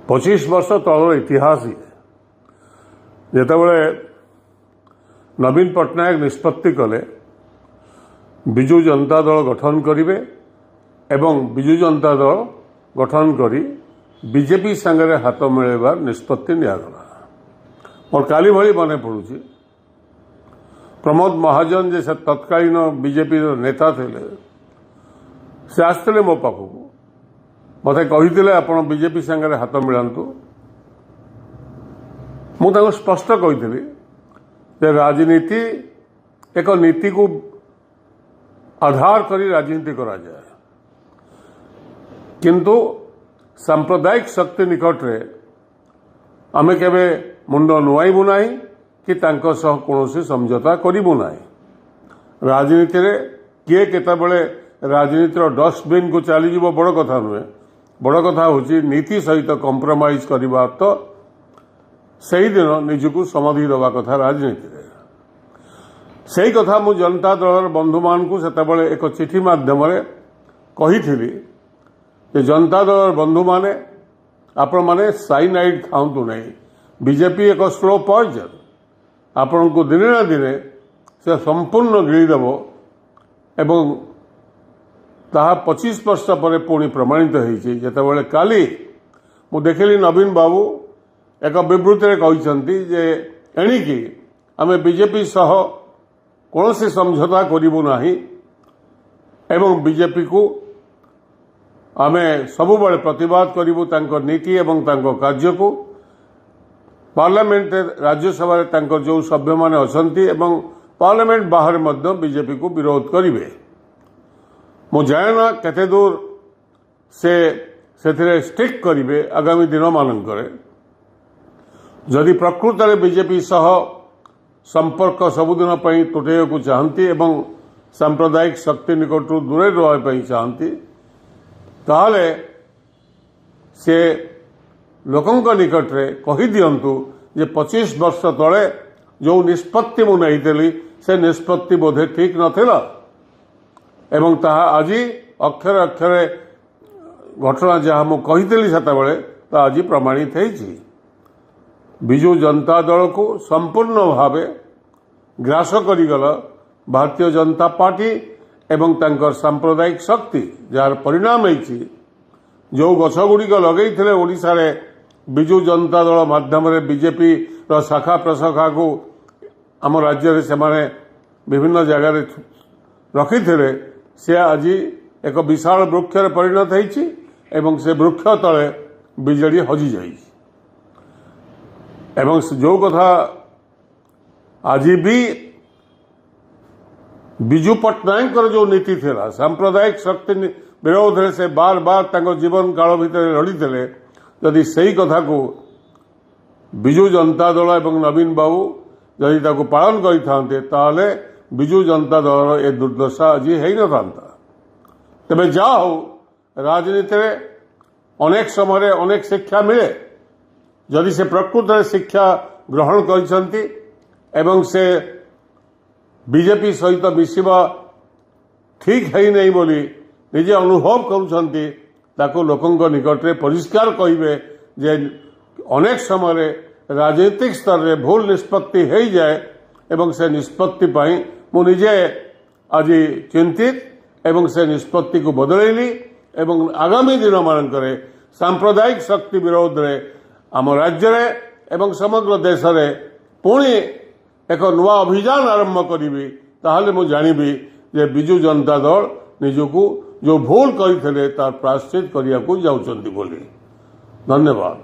25 वर्ष तलर इतिहास जितेबाला नवीन पट्टनायक निष्पत्ति कले विजु जनता दल गठन करेंगे एवं विजु जनता दल गठन करी बीजेपी सांगे हाथ मिलैबार निष्पत्ति निगला। मोर काली भली मन पड़ुची प्रमोद महाजन जे से तत्कालीन बीजेपी नेता थे से आसते मो पाखक मत कही आप बीजेपी सांगे हाथ मिलांतु। मुझे स्पष्ट कही राजनीति एक नीति को आधार करी राजनीति करा जाए, किंतु सांप्रदायिक शक्ति निकट रे आमे केबे मुंड नुआईबु नाही कि तांको सह कोनोसी समझौता करिबु नाही। राजनीति रे किए केतेबेले राजनीतिर डस्टबिन को चली जीव बड़ कथा नुहे। बड़ कथा होची नीति सहित कंप्रोमाइज करबा तो सही दिन निजको समाधि दवा कथा राजनीति रे। सही कथा मु जनता दल बंधु मान को सेतेबेले एक चिठी माध्यम रे कहिथिली जे जनता दल बंधु माने आपण माने साइनाइड खाऊंतु नहीं। बीजेपी एक स्लो पॉइजन आपण को दिने ना दिने से संपूर्ण गिरीदेव एवं ताहा 25 वर्ष पर पुणी प्रमाणित होती। जितेबाला काली मु देखिली नवीन बाबू एक विवृत्ति कहते जे एणिकी आमे बीजेपी सह कौन सी समझौता करिबु नाही एवं बीजेपी को आमे सबुबले प्रतिवाद करिबु तांको नीति एवं तांको कार्य को। पार्लियामेंट राज्यसभा रे तांको जो सभ्य माने अछंती एवं पार्लियामेंट बाहर मध्य बीजेपी को विरोध करिवे। मु जाना केते दूर से सेथिरे स्टिक करिवे आगामी दिन मानकरे। जदि प्रकृत रे बीजेपी सह संपर्क सबुदिन पई तुटेय को चाहती एवं सांप्रदायिक शक्ति निकट दूरे रहा पई चाहती ताहले से लोकंक निकट रे कही दियंतु जे 25 वर्ष तले जो निष्पत्ति मु नैतली से निष्पत्ति बोधे ठीक नथिला एवं ताहा आज अक्षर अक्षर घटना जहाँ मु कही सेतेबेले ता आज प्रमाणित होईछि। विजु जनता दल को संपूर्ण भाव ग्रास करीगला भारतीय जनता पार्टी एवं तांकर सांप्रदायिक शक्ति जार परिणाम होईछि। जो गछगुड़िक लगेइथिले ओडिशा रे विजु जनता दल माध्यम रे बीजेपी रो शाखा प्रशाखा को आम राज्य रे से माने विभिन्न जगह रखिथिले से आज एक विशाल वृक्ष रे परिणत होईछि एवं से वृक्ष तले बिजली हजि जाइछि। एवं जो कथा आज भी विजु पट्टनायक जो नीति थिला सांप्रदायिक शक्ति विरोध रे से बार बार तांको जीवन काल भितर लड़ी थे। जदि सही कथा को विजु जनता दल एवं नवीन बाबू जदि ताको पालन करिथांते ताले विजु जनता दल ए दुर्दशा आज हेई न थांता। तबे जा हो राजनीति रे अनेक समय अनेक शिक्षा मिले। जदि से प्रकृत रे शिक्षा ग्रहण करिसंती एवं से बीजेपी सहित मिसिबा ठीक है नहीं बोली निजे अनुभव करुछंती ताको लोकंक निकट रे परिष्कार कहिबे जे अनेक समय राजनीतिक स्तर रे भूल निष्पत्ति हो जाए एवं से निष्पत्ति पाई मु निजे आज चिंतित एवं से निष्पत्ति को बदलैली एवं आगामी दिन मानकरे सांप्रदायिक शक्ति विरोध रे आम राज्य रे एवं समग्र देश रे पुणी एक नुआ अभियान आरंभ करी ताहले मु जानिबी जे विजु जनता दल निजको जो भूल करते तार प्रायश्चित करिया को जाउचंती बोली। धन्यवाद।